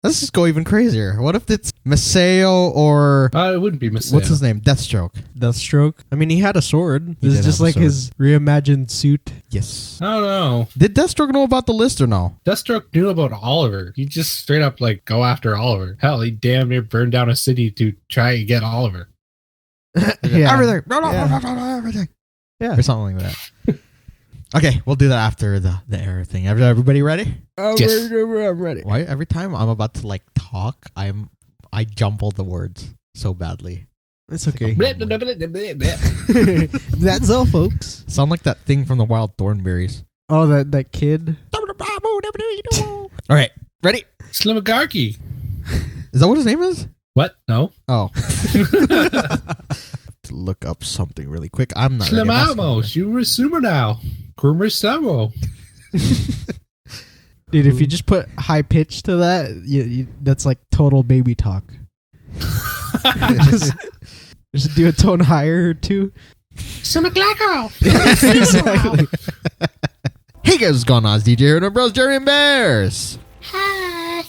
Let's just go even crazier. What if it's Maseo or... It wouldn't be Maseo. What's his name? Deathstroke. I mean, he had a sword. He This did is just have a like sword. his reimagined suit. Yes. I don't know. Did Deathstroke know about the list or no? Deathstroke knew about Oliver. He just straight up like go after Oliver. Hell, he damn near burned down a city to try and get Oliver. Yeah. Everything. Yeah. Everything. Yeah. Or something like that. Okay, we'll do that after the error thing. Everybody ready? Yes. I'm ready. Why every time I'm about to like talk, I jumble the words so badly. It's okay. That's That's all, folks. Sound like that thing from the Wild Thornberries. Oh, that kid. All right, ready? Slimagarki. Is that what his name is? What? No. Oh. To look up something really quick. I'm not ready. Slimamo. Shurisumer now. Kurmisamo. Dude, if you just put high pitch to that, that's like total baby talk. just do a tone higher or two. Slimaglacko. Exactly. Hey guys, what's going on? It's DJ here with my bros, Jerry and Bears. Hi.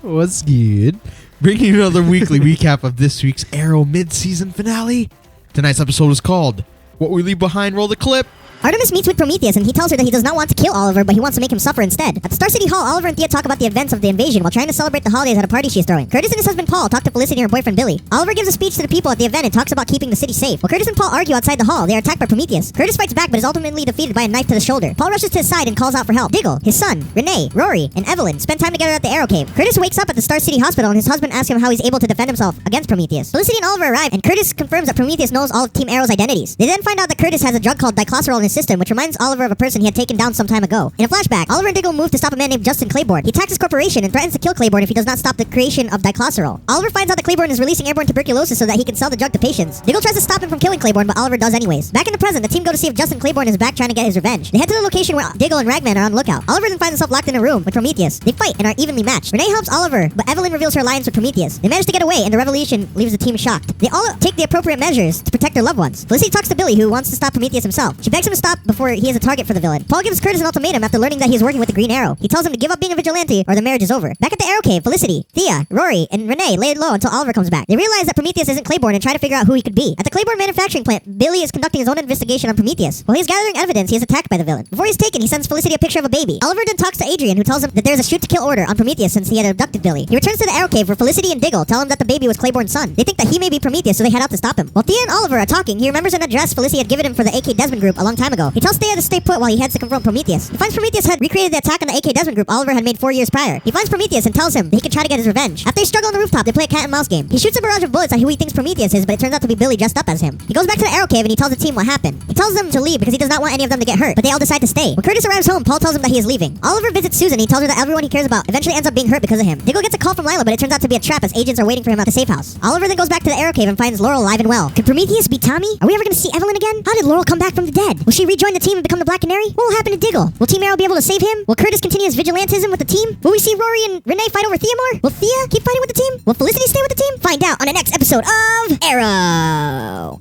What's good? Bringing you another weekly recap of this week's Arrow mid-season finale. Tonight's episode is called What We Leave Behind. Roll the clip. Artemis meets with Prometheus and he tells her that he does not want to kill Oliver, but he wants to make him suffer instead. At the Star City Hall, Oliver and Thea talk about the events of the invasion while trying to celebrate the holidays at a party she is throwing. Curtis and his husband Paul talk to Felicity and her boyfriend Billy. Oliver gives a speech to the people at the event and talks about keeping the city safe. While Curtis and Paul argue outside the hall, they are attacked by Prometheus. Curtis fights back but is ultimately defeated by a knife to the shoulder. Paul rushes to his side and calls out for help. Diggle, his son, Renee, Rory, and Evelyn spend time together at the Arrow Cave. Curtis wakes up at the Star City Hospital and his husband asks him how he's able to defend himself against Prometheus. Felicity and Oliver arrive and Curtis confirms that Prometheus knows all of Team Arrow's identities. They then find out that Curtis has a drug called diclocerol in his system, which reminds Oliver of a person he had taken down some time ago. In a flashback, Oliver and Diggle move to stop a man named Justin Claiborne. He attacks his corporation and threatens to kill Claiborne if he does not stop the creation of diclocerol. Oliver finds out that Claiborne is releasing airborne tuberculosis so that he can sell the drug to patients. Diggle tries to stop him from killing Claiborne, but Oliver does anyways. Back in the present, the team go to see if Justin Claiborne is back trying to get his revenge. They head to the location where Diggle and Ragman are on the lookout. Oliver then finds himself locked in a room with Prometheus. They fight and are evenly matched. Renee helps Oliver, but Evelyn reveals her alliance with Prometheus. They manage to get away and the revelation leaves the team shocked. They all take the appropriate measures to protect their loved ones. Felicity talks to Billy, who wants to stop Prometheus himself. She begs him to stop before he is a target for the villain. Paul gives Curtis an ultimatum after learning that he is working with the Green Arrow. He tells him to give up being a vigilante or the marriage is over. Back at the Arrow Cave, Felicity, Thea, Rory, and Renee lay low until Oliver comes back. They realize that Prometheus isn't Claiborne and try to figure out who he could be. At the Claiborne manufacturing plant, Billy is conducting his own investigation on Prometheus. While he is gathering evidence, he is attacked by the villain. Before he's taken, he sends Felicity a picture of a baby. Oliver then talks to Adrian, who tells him that there's a shoot-to-kill order on Prometheus since he had abducted Billy. He returns to the Arrow Cave where Felicity and Diggle tell him that the baby was Claiborne's son. They think that he may be Prometheus, so they head out to stop him. While Thea and Oliver are talking, he remembers an address Felicity had given him for the AK Desmond group a long time ago. He tells Thea to stay put while he heads to confront Prometheus. He finds Prometheus had recreated the attack on the AK Desmond group Oliver had made 4 years prior. He finds Prometheus and tells him that he can try to get his revenge. After they struggle on the rooftop, they play a cat and mouse game. He shoots a barrage of bullets at who he thinks Prometheus is, but it turns out to be Billy dressed up as him. He goes back to the Arrow Cave and he tells the team what happened. He tells them to leave because he does not want any of them to get hurt, but they all decide to stay. When Curtis arrives home, Paul tells him that he is leaving. Oliver visits Susan and he tells her that everyone he cares about eventually ends up being hurt because of him. Diggle gets a call from Lila, but it turns out to be a trap as agents are waiting for him at the safe house. Oliver then goes back to the Arrow Cave and finds Laurel alive and well. Could Prometheus be Tommy? Are we ever going to see Evelyn again? How did Laurel come back from the dead? Will she rejoin the team and become the Black Canary? What will happen to Diggle? Will Team Arrow be able to save him? Will Curtis continue his vigilantism with the team? Will we see Rory and Renee fight over Thea more? Will Thea keep fighting with the team? Will Felicity stay with the team? Find out on the next episode of Arrow.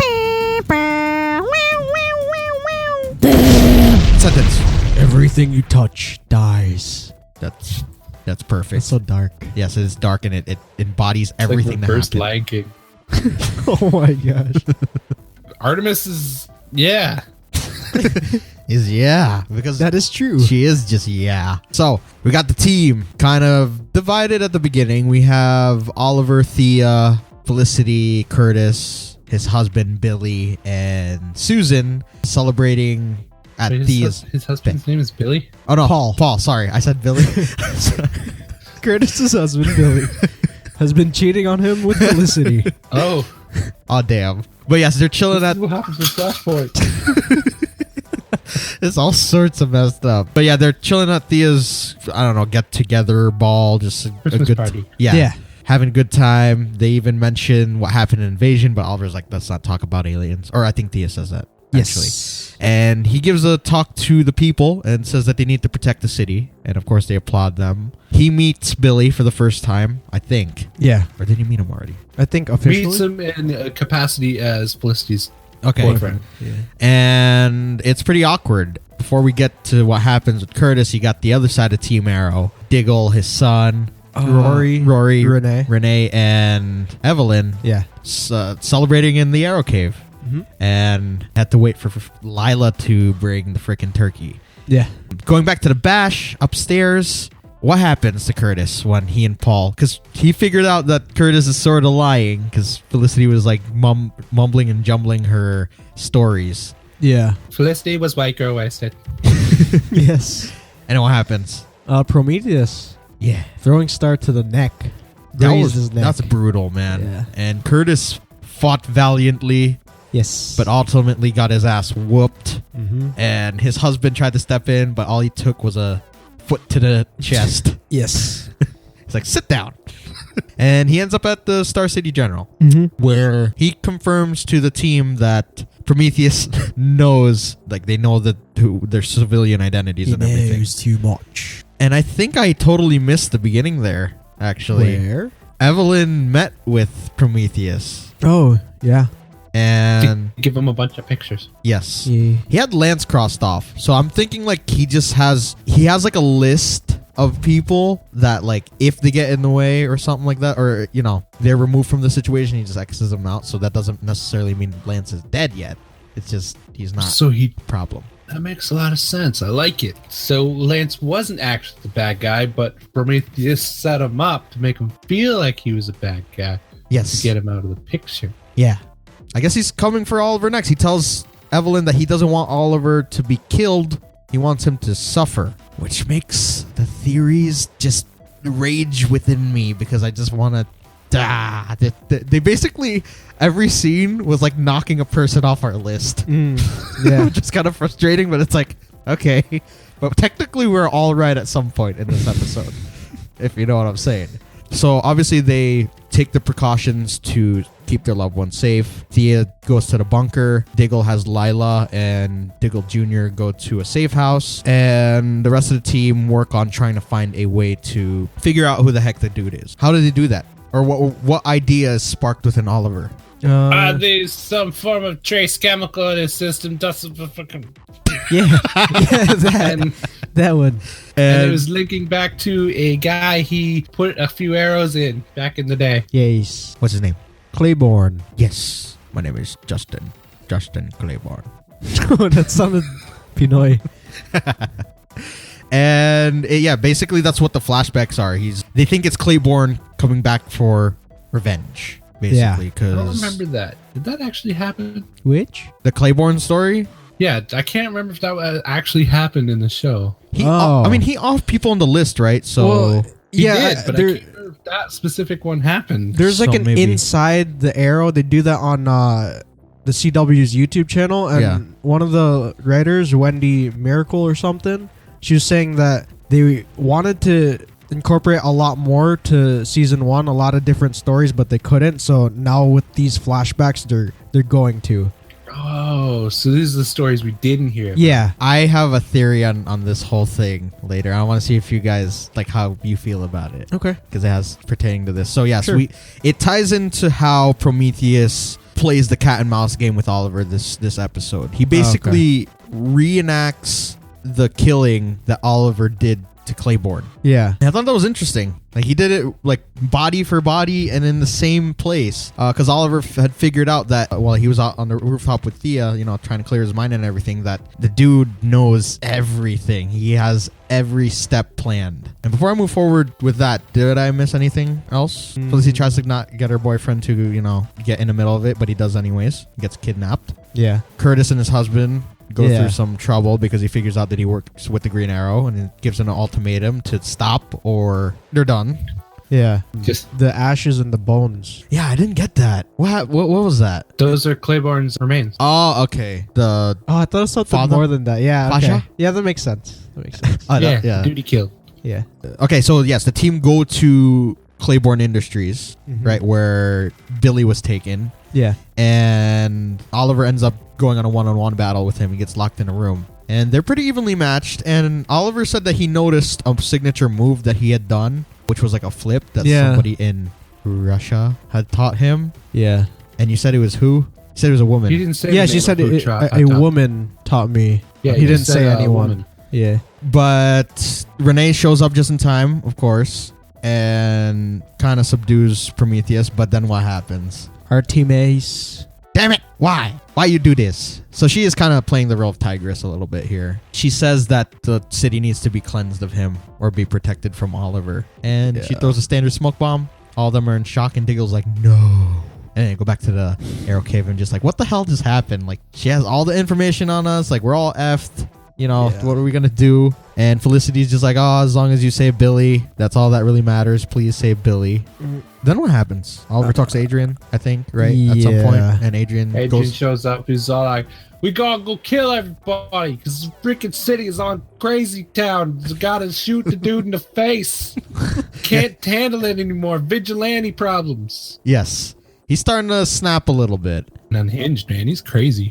Sentence. Everything you touch dies. That's perfect. It's so dark. Yes, it is dark and it embodies everything like that first happened. Lion King. Oh my gosh. Artemis is Because That is true. she is just So we got the team kind of divided at the beginning. We have Oliver, Thea, Felicity, Curtis, his husband Billy, and Susan celebrating at Thea's. His husband's name is Billy? Oh no, Paul. Sorry, I said Billy. Curtis's husband, Billy, has been cheating on him with Felicity. Oh. Oh damn. But yes, they're chilling at. What happens with Flashpoint? It's all sorts of messed up. But yeah, they're chilling at Thea's, I don't know, get together ball, just a Christmas good party. Yeah. Having a good time. They even mention what happened in Invasion, but Oliver's like, let's not talk about aliens. Or I think Thea says that, actually. Yes. And he gives a talk to the people and says that they need to protect the city. And of course, they applaud them. He meets Billy for the first time, I think. Yeah. Or did he meet him already? I think officially. Meets him in a capacity as Felicity's Okay. boyfriend. Yeah. And it's pretty awkward. Before we get to what happens with Curtis, you got the other side of Team Arrow. Diggle, his son, Rory, Renee, and Evelyn Yeah. celebrating in the Arrow Cave. And had to wait for Lila to bring the freaking turkey. Yeah. Going back to the bash upstairs, what happens to Curtis when he and Paul, because he figured out that Curtis is sort of lying because Felicity was like mumbling and jumbling her stories. Yeah. Felicity was white girl wasted. Yes. And what happens? Prometheus Yeah. throwing star to the neck. Grazed his neck. That's brutal, man. Yeah. And Curtis fought valiantly, Yes. but ultimately got his ass whooped. Mm-hmm. And his husband tried to step in, but all he took was a foot to the chest. Yes. He's like, sit down. And he ends up at the Star City General, where he confirms to the team that Prometheus knows, like they know that their civilian identities and everything. Too much. And I think I totally missed the beginning there, actually. Where? Evelyn met with Prometheus. Oh, yeah. And Give him a bunch of pictures. yes, Yeah. he had Lance crossed off. So I'm thinking like he has like a list of people that like if they get in the way or something like that, or you know they're removed from the situation, he just X's them out. So that doesn't necessarily mean Lance is dead yet. It's just he's not So a problem. that makes a lot of sense. I like it. So Lance wasn't actually the bad guy, but Prometheus set him up to make him feel like he was a bad guy Yes. to get him out of the picture. Yeah. I guess he's coming for Oliver next. He tells Evelyn that he doesn't want Oliver to be killed. He wants him to suffer, which makes the theories just rage within me because I just want to They basically, every scene was like knocking a person off our list. Yeah. Which is kind of frustrating, but it's like, okay. But technically we're all right at some point in this episode, if you know what I'm saying. So obviously they take the precautions to keep their loved ones safe. Thea goes to the bunker. Diggle has Lila and Diggle Jr. go to a safe house. And the rest of the team work on trying to find a way to figure out who the heck the dude is. How did they do that? Or what idea is sparked within Oliver? There's some form of trace chemical in his system. Doesn't fucking. Yeah. That one. And it was linking back to a guy he put a few arrows in back in the day. Yes. What's his name? Claiborne. Yes. My name is Justin. Justin Claiborne. That sounded Pinoy. And yeah, basically that's what the flashbacks are. They think it's Claiborne coming back for revenge, basically. I don't Because remember that. Did that actually happen? Which? the Claiborne story. Yeah, I can't remember if that actually happened in the show. He offed people on the list, right? So He yeah, did, but I can't remember if that specific one happened. there's like So an maybe. inside the arrow. They do that on the CW's YouTube channel, and Yeah. one of the writers, Wendy Miracle or something, she was saying that they wanted to incorporate a lot more to season 1, a lot of different stories, but they couldn't. So now with these flashbacks, they're going to. Oh, so these are the stories we didn't hear. Yeah. I have a theory on this whole thing later. I want to see if you guys like how you feel about it. Okay. Because it has pertaining to this. So yes, Sure. it ties into how Prometheus plays the cat and mouse game with Oliver this episode. He basically reenacts the killing that Oliver did to Claiborne. Yeah. And I thought that was interesting. Like he did it like body for body and in the same place. Because Oliver had figured out that while he was out on the rooftop with Thea, you know, trying to clear his mind and everything, that the dude knows everything. He has every step planned. And before I move forward with that, did I miss anything else? Felicity tries to not get her boyfriend to, you know, get in the middle of it, but he does anyways. He gets kidnapped. Yeah. Curtis and his husband go Yeah. through some trouble because he figures out that he works with the Green Arrow and it gives him an ultimatum to stop or they're done. Yeah. Just The ashes and the bones. Yeah, I didn't get that. What was that? those are Claiborne's remains. Oh, okay. The Oh, I thought it was something Father? more than that. Yeah. Okay. Pasha? Yeah, that makes sense. Duty killed. Yeah. okay. So yes, the team go to Claiborne Industries, Mhm. right where Billy was taken, Yeah. and Oliver ends up going on a one-on-one battle with him. He gets locked in a room, and they're pretty evenly matched. And Oliver said that he noticed a signature move that he had done, which was like a flip that somebody in Russia had taught him. Yeah. And you said it was who? You said it was a woman. He didn't say. Yeah, the she name said of who a taught- woman taught me. Yeah, he didn't just say said, anyone. woman. Yeah. But Renee shows up just in time, of course. and kind of subdues Prometheus. But then what happens? Our teammates. Damn it! Why? Why you do this? So she is kind of playing the role of Tigress a little bit here. She says that the city needs to be cleansed of him or be protected from Oliver. And she throws a standard smoke bomb. All of them are in shock, and Diggle's like, no. And then go back to the Arrow Cave and just like, what the hell just happened? Like, she has all the information on us. Like, we're all effed. You know, what are we going to do? And Felicity's just like, oh, as long as you save Billy, that's all that really matters. Please save Billy. Then what happens? Oliver talks to Adrian, I think, right? At some point. And Adrian shows up. He's all like, we gotta go kill everybody because this freaking city is on crazy town. You gotta shoot the dude in the face. Can't handle it anymore. Vigilante problems. Yes. He's starting to snap a little bit. Unhinged, man. He's crazy.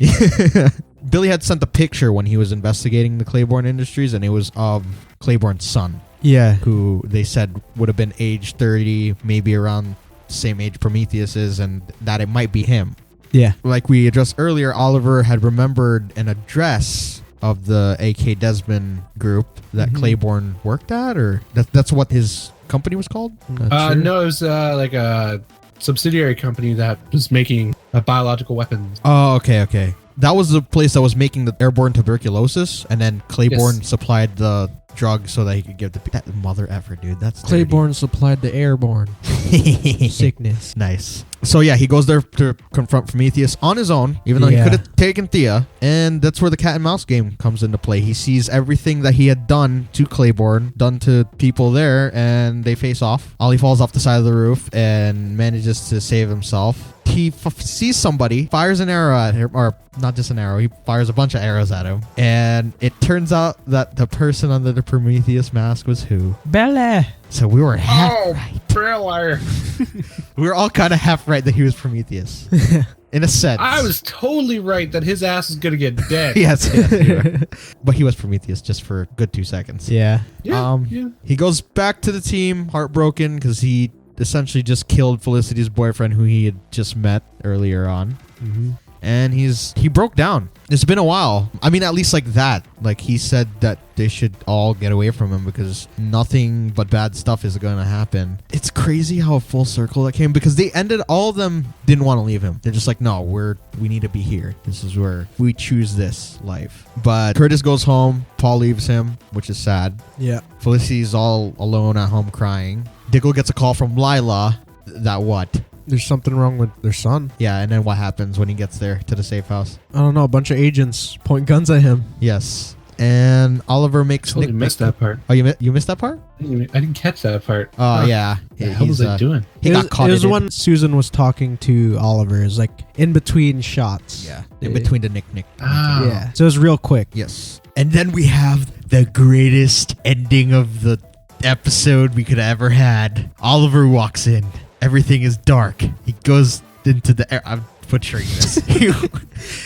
Billy had sent a picture when he was investigating the Claiborne Industries, and it was of Claiborne's son. Yeah. Who they said would have been age 30, maybe around the same age Prometheus is, and that it might be him. Yeah. Like we addressed earlier, Oliver had remembered an address of the AK Desmond group that Claiborne worked at, or that's what his company was called? No, it was like a subsidiary company that was making biological weapons. Oh, okay. That was the place that was making the airborne tuberculosis, and then Claiborne supplied the drug so that he could give that mother effort, dude. That's Claiborne supplied the airborne sickness. Nice. So yeah, he goes there to confront Prometheus on his own, even though he could have taken Thea, and that's where the cat and mouse game comes into play. He sees everything that he had done to Claiborne, done to people there, and they face off. Ollie falls off the side of the roof and manages to save himself. He sees somebody, fires an arrow at him, or not just an arrow, he fires a bunch of arrows at him, and it turns out that the person under the Prometheus mask was who? Bella. So we were half right. Thriller. We were all kind of half right that he was Prometheus. In a sense. I was totally right that his ass is going to get dead. yes. But he was Prometheus just for a good 2 seconds. Yeah. He goes back to the team, heartbroken, because he essentially just killed Felicity's boyfriend, who he had just met earlier on. And he broke down. It's been a while. I mean, at least like that. Like, he said that they should all get away from him because nothing but bad stuff is going to happen. It's crazy how full circle that came, because all of them didn't want to leave him. They're just like, no, we need to be here. This is where we choose this life. But Curtis goes home. Paul leaves him, which is sad. Yeah. Felicity's all alone at home crying. Diggle gets a call from Lila. That what? There's something wrong with their son. Yeah, and then what happens when he gets there to the safe house? I don't know. A bunch of agents point guns at him. Yes. And Oliver makes... I missed that part. Oh, you missed that part? I didn't catch that part. Oh, yeah. What the hell was I doing? He got caught. It was when Susan was talking to Oliver. It was like in between shots. Yeah. In between the nick. Oh. Yeah. So it was real quick. Yes. And then we have the greatest ending of the episode we could have ever had. Oliver walks in. Everything is dark. He goes into the... I'm butchering this.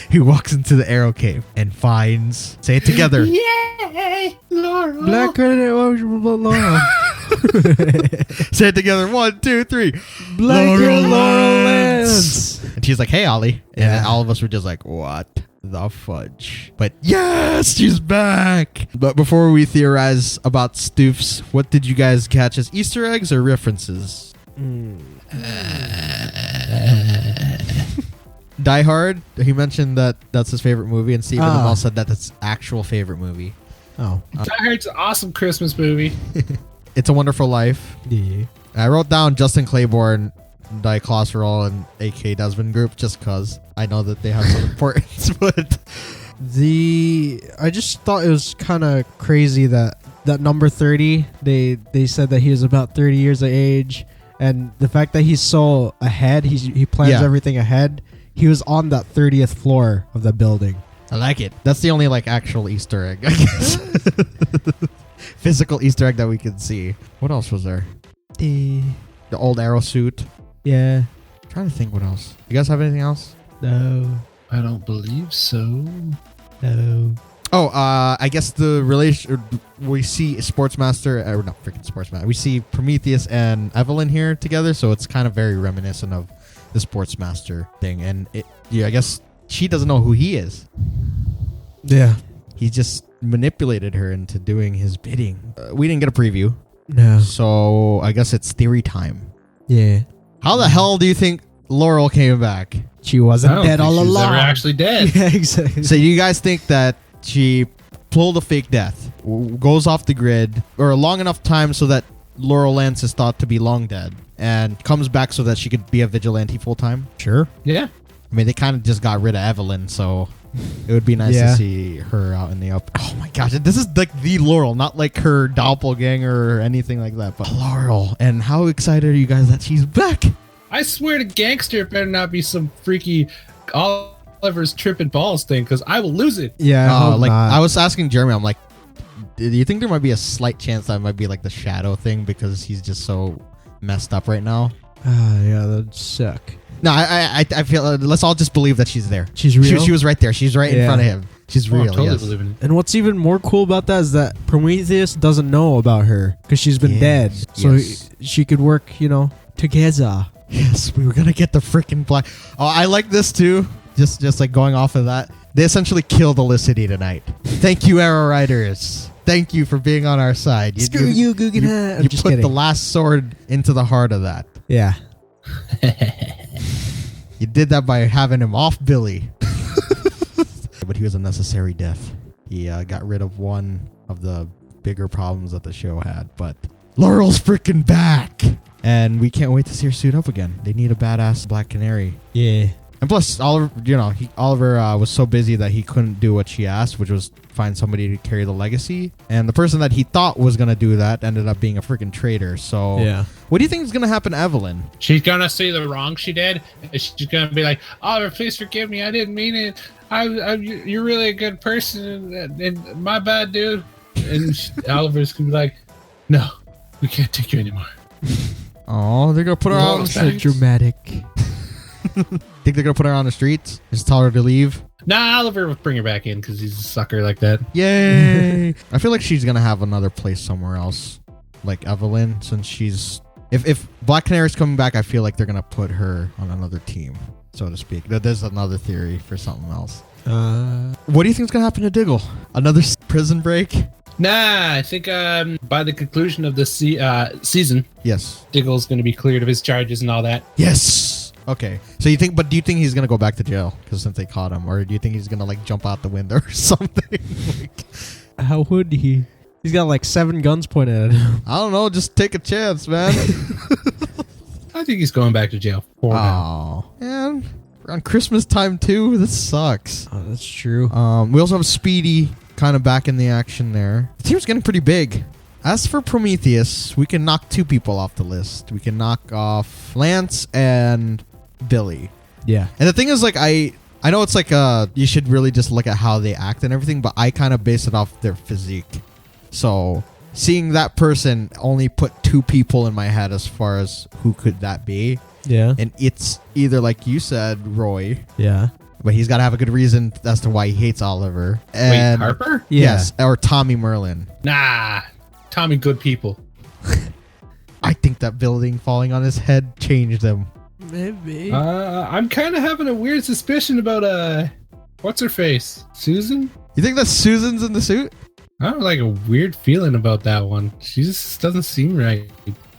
He walks into the Arrow Cave and finds... Say it together. Yay! Laurel! Black Laurel. Say it together. 1, 2, 3. Black Laurel Lance. And she's like, hey, Ollie. And then all of us were just like, what the fudge? But yes, she's back. But before we theorize about Stoofs, what did you guys catch as Easter eggs or references? Die Hard. He mentioned that that's his favorite movie, and Stephen Amell said that that's actual favorite movie. Oh. Die Hard's an awesome Christmas movie. It's a Wonderful Life. Yeah. I wrote down Justin Claiborne, Diclosterol, and AK Desmond Group just because I know that they have some importance. But I just thought it was kind of crazy that number 30, they said that he was about 30 years of age, and the fact that he's so ahead, he plans everything ahead. He was on that 30th floor of the building. I like it. That's the only like actual Easter egg, I guess. Physical Easter egg that we can see. What else was there? The old Arrow suit. Yeah. I'm trying to think what else. You guys have anything else? No. I don't believe so. No. Oh, I guess the relation we see Sportsmaster, or not freaking Sportsmaster. We see Prometheus and Evelyn here together, so it's kind of very reminiscent of the Sportsmaster thing. And I guess she doesn't know who he is. Yeah. He just manipulated her into doing his bidding. We didn't get a preview. No. So I guess it's theory time. Yeah. How the hell do you think Laurel came back? She I wasn't don't dead think all she was along. ever actually dead. Yeah, exactly. So you guys think that she pulled a fake death, goes off the grid, or a long enough time so that Laurel Lance is thought to be long dead, and comes back so that she could be a vigilante full time? Sure. Yeah. I mean, they kind of just got rid of Evelyn, so it would be nice to see her out in the open. Oh my gosh, this is like the Laurel, not like her doppelganger or anything like that, but Laurel. And how excited are you guys that she's back? I swear to gangster, it better not be some freaky Oliver's tripping balls thing, because I will lose it. Yeah. I hope Like not. I was asking Jeremy, I'm like, do you think there might be a slight chance that it might be like the shadow thing because he's just so messed up right now? Yeah, that'd suck. No, I feel let's all just believe that she's there. She's real? She was right there. She's right in Yeah. front of him. She's Oh, I'm real. totally Yes. believing it. And what's even more cool about that is that Prometheus doesn't know about her because she's been dead. So Yes. she could work, together. Yes, we were gonna get the freaking black. Oh, I like this too. Just like going off of that, they essentially killed Felicity tonight. Thank you, Arrow Riders. Thank you for being on our side. Screw you, Guggenheim. I'm You just put kidding. the last sword into the heart of that. Yeah. You did that by having him off Billy. But he was a necessary death. He got rid of one of the bigger problems that the show had. But Laurel's freaking back. And we can't wait to see her suit up again. They need a badass Black Canary. Yeah. And plus, Oliver, Oliver was so busy that he couldn't do what she asked, which was find somebody to carry the legacy. And the person that he thought was going to do that ended up being a freaking traitor. So Yeah. what do you think is going to happen to Evelyn? She's gonna see the wrong she did, and she's gonna be like, "Oliver, please forgive me. I didn't mean it. You're really a good person, and my bad, dude." And Oliver's gonna be like, "No, we can't take you anymore." Oh, they're going to put her Laurel's on. So back. dramatic. Think they're going to put her on the streets? Just tell her to leave? Nah, Oliver will bring her back in because he's a sucker like that. Yay! I feel like she's going to have another place somewhere else. Like Evelyn, since she's... If Black Canary's coming back, I feel like they're going to put her on another team, so to speak. There's another theory for something else. What do you think is going to happen to Diggle? Another prison break? Nah, I think by the conclusion of the season, Yes. Diggle's going to be cleared of his charges and all that. Yes! Okay. So do you think he's going to go back to jail? Because since they caught him. Or do you think he's going to, like, jump out the window or something? How would he? He's got like 7 guns pointed at him. I don't know. Just take a chance, man. I think he's going back to jail for now. Oh, man. Around Christmas time, too? This sucks. Oh, that's true. We also have Speedy kind of back in the action there. The team's getting pretty big. As for Prometheus, we can knock 2 people off the list. We can knock off Lance and Billy. Yeah. And the thing is, like, I know it's like you should really just look at how they act and everything, but I kind of base it off their physique. So seeing that person only put 2 people in my head as far as who could that be. Yeah. And it's either, like you said, Roy, Yeah. but he's got to have a good reason as to why he hates Oliver. Wait, And Harper? yes, or Tommy Merlin. Nah, Tommy, good people. I think that building falling on his head changed him. Maybe. I'm kind of having a weird suspicion about what's her face, Susan. You think that Susan's in the suit? I have like a weird feeling about that one. She just doesn't seem right.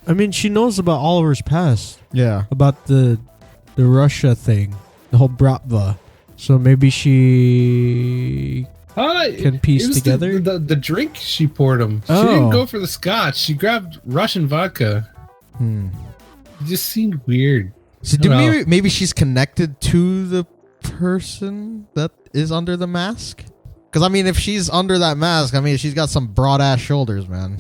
I mean, she knows about Oliver's past. Yeah. About the Russia thing. The whole Bratva. So maybe she can piece it was together. the drink she poured him. She Oh. didn't go for the scotch. She grabbed Russian vodka. It just seemed weird. So I don't know. maybe she's connected to the person that is under the mask? Because, I mean, if she's under that mask, I mean, she's got some broad-ass shoulders, man.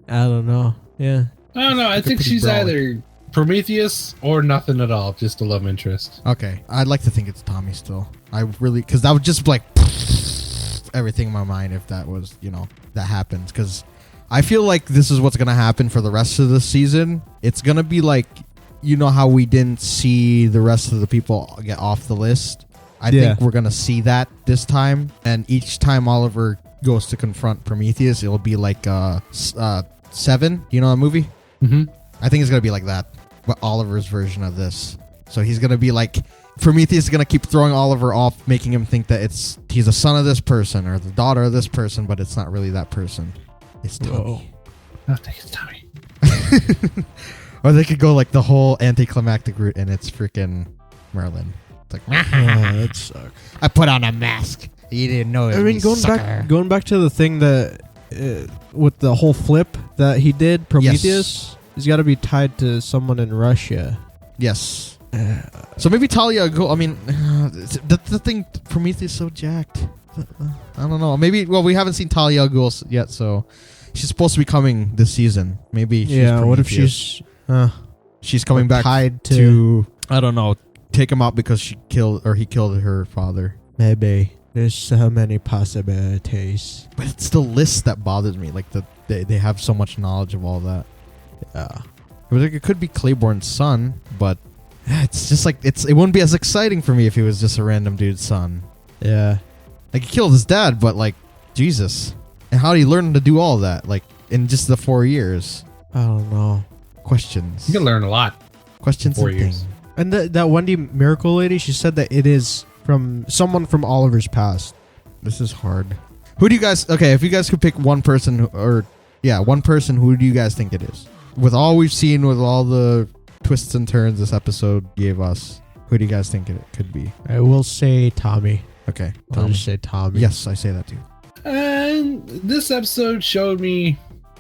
I don't know. Yeah. I don't know. I think pretty she's broad. either Prometheus or nothing at all. Just a love interest. Okay. I'd like to think it's Tommy still. I really... Because that would just, like, everything in my mind if that was, that happens. Because I feel like this is what's going to happen for the rest of the season. It's going to be like, how we didn't see the rest of the people get off the list? I think we're going to see that this time. And each time Oliver goes to confront Prometheus, it'll be like 7. You know that movie? Mm-hmm. I think it's going to be like that. But Oliver's version of this. So he's going to be like... Prometheus is going to keep throwing Oliver off, making him think that he's a son of this person or the daughter of this person, but it's not really that person. It's Tommy. Oh, thank you, Tommy. Or they could go like the whole anticlimactic route, and it's freaking Merlin. It's like, that sucks. I put on a mask. You didn't know it. I mean, going back to the thing that with the whole flip that he did, Prometheus, he's got to be tied to someone in Russia. Yes. So maybe Talia go. I mean, the thing. Prometheus is so jacked. I don't know. Maybe. Well, we haven't seen Talia Ghul yet, so she's supposed to be coming this season. Maybe. She's What if Prometheus. She's coming back tied to I don't know. Take him out because he killed her father. Maybe. There's so many possibilities. But it's the list that bothers me. Like they have so much knowledge of all that. Yeah. It could be Claiborne's son, but it's just like it wouldn't be as exciting for me if he was just a random dude's son. Yeah. Like he killed his dad, but like Jesus. And how did he learn to do all that? Like in just the 4 years? I don't know. Questions. You can learn a lot. Questions in 4 and years. things. And that Wendy Miracle lady, she said that it is from someone from Oliver's past. This is hard. Who do you guys... Okay, if you guys could pick one person, one person, who do you guys think it is? With all we've seen, with all the twists and turns this episode gave us, who do you guys think it could be? I will say Tommy. Okay, I'll Tommy. just say Tommy. Yes, I say that too. And this episode showed me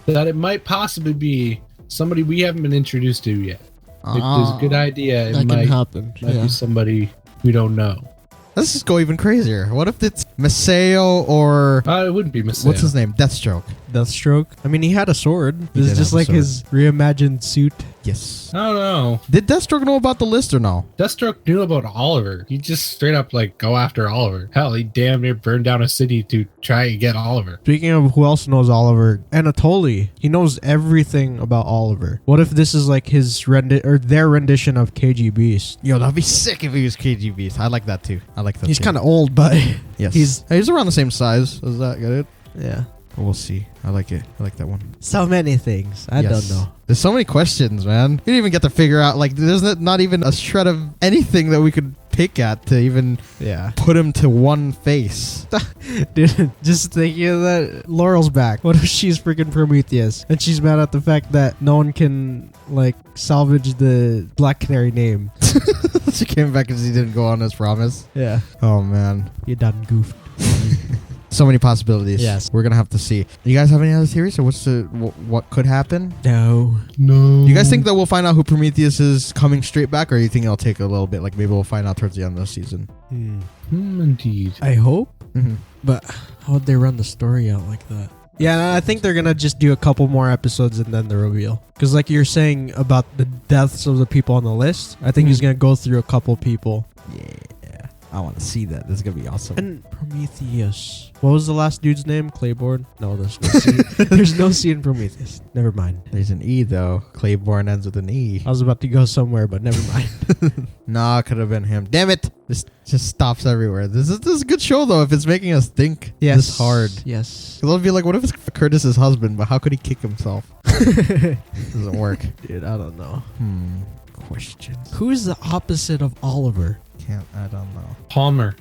that it might possibly be somebody we haven't been introduced to yet. If there's a good idea, it might happen. be somebody we don't know. Let's just go even crazier. What if it's Maseo or... It wouldn't be Maseo. What's his name? Deathstroke. Deathstroke. I mean, he had a sword. He This did is just have a like sword. his reimagined suit. Yes. I don't know. Did Deathstroke know about the list or no? Deathstroke knew about Oliver. He just straight up go after Oliver. Hell, he damn near burned down a city to try and get Oliver. Speaking of who else knows Oliver, Anatoly. He knows everything about Oliver. What if this is like his their rendition of KG Beast? Yo, that'd be sick if he was KG Beast. I like that too. He's kind of old, but Yes. he's He's around the same size. Is that good? yeah. We'll see. I like it. I like that one. So many things. I Yes. don't know. There's so many questions, man. We didn't even get to figure out, like, there's not even a shred of anything that we could pick at to even Yeah. put him to one face. Dude, just thinking of that, Laurel's back. What if she's freaking Prometheus and she's mad at the fact that no one can salvage the Black Canary name? She came back because he didn't go on his promise. Yeah. Oh, man. You done goofed. So many possibilities. Yes. We're going to have to see. You guys have any other theories or what could happen? No. No. You guys think that we'll find out who Prometheus is coming straight back, or you think it'll take a little bit? Like maybe we'll find out towards the end of the season. Indeed. I hope. Mm-hmm. But how would they run the story out like that? Yeah, I think they're going to just do a couple more episodes and then the reveal. Because like you're saying about the deaths of the people on the list, I think he's going to go through a couple people. Yeah. I want to see that. This is going to be awesome. And Prometheus. What was the last dude's name? Claiborne? No, there's no C. There's no C in Prometheus. Never mind. There's an E, though. Claiborne ends with an E. I was about to go somewhere, but never mind. Nah, it could have been him. Damn it. This just stops everywhere. This is a good show, though, if it's making us think this hard. Yes. Because I'll be like, what if it's Curtis's husband, but how could he kick himself? Doesn't work. Dude, I don't know. Questions. Who's the opposite of Oliver? I don't know. Palmer.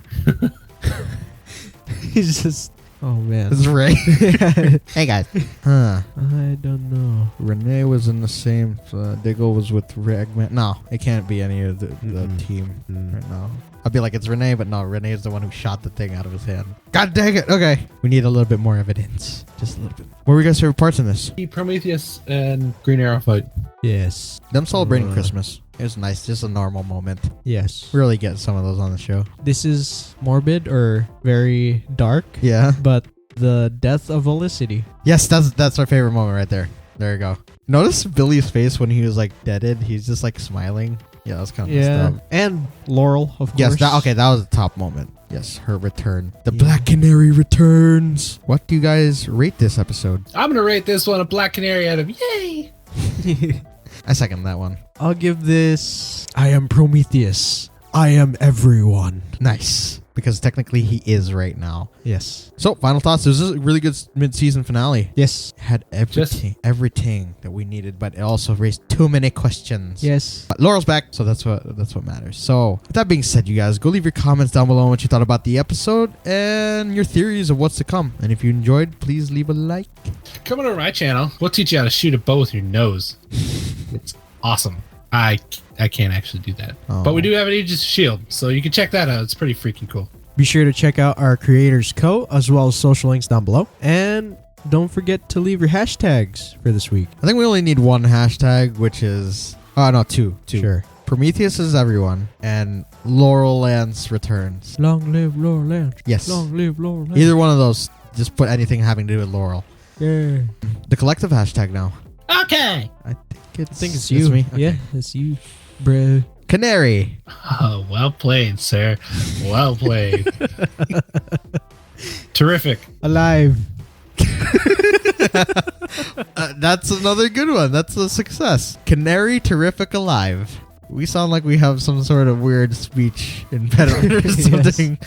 He's just... Oh, man. This is Ray. Hey, guys. Huh. I don't know. Renee was in the same. Diggle was with Ragman. No, it can't be any of the team right now. I'd be like, it's Renee, but no, Renee is the one who shot the thing out of his hand. God dang it. Okay. We need a little bit more evidence. Just a little bit. What were you guys' favorite parts in this? Prometheus and Green Arrow fight. Yes. Them celebrating Christmas. It was nice. Just a normal moment. Yes. We really get some of those on the show. This is morbid or very dark. Yeah. But the death of Felicity. Yes, that's our favorite moment right there. There you go. Notice Billy's face when he was deaded. He's just smiling. Yeah, that was kind of messed up. And Laurel, of course. Yes, that was a top moment. Yes, her return. The Black Canary returns. What do you guys rate this episode? I'm going to rate this one a Black Canary out of yay. I second that one. I'll give this... I am Prometheus. I am everyone. Nice. because technically he is right now. Yes. So, final thoughts. This is a really good mid-season finale. Yes. It had everything that we needed, but it also raised too many questions. Yes. But Laurel's back, so that's what matters. So, with that being said, you guys, go leave your comments down below on what you thought about the episode and your theories of what's to come. And if you enjoyed, please leave a like. Come over to my channel. We'll teach you how to shoot a bow with your nose. It's awesome. I can't actually do that. Oh. But we do have an Aegis shield, so you can check that out. It's pretty freaking cool. Be sure to check out our Creators Co. as well as social links down below. And don't forget to leave your hashtags for this week. I think we only need one hashtag, which is... Oh, no, two. Sure. Prometheus is everyone, and Laurel Lance returns. Long live Laurel Lance. Yes. Long live Laurel Lance. Either one of those. Just put anything having to do with Laurel. Yeah. The collective hashtag now. Okay. I think It's you. me. Okay. Yeah, it's you, bro. Canary. Oh, well played, sir. Well played. Terrific. Alive. That's another good one. That's a success. Canary, terrific, alive. We sound like we have some sort of weird speech impediment or something.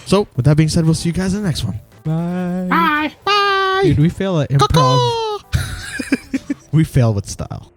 So, with that being said, we'll see you guys in the next one. Bye. Bye. Bye. Dude, we fail at improv. We fail with style.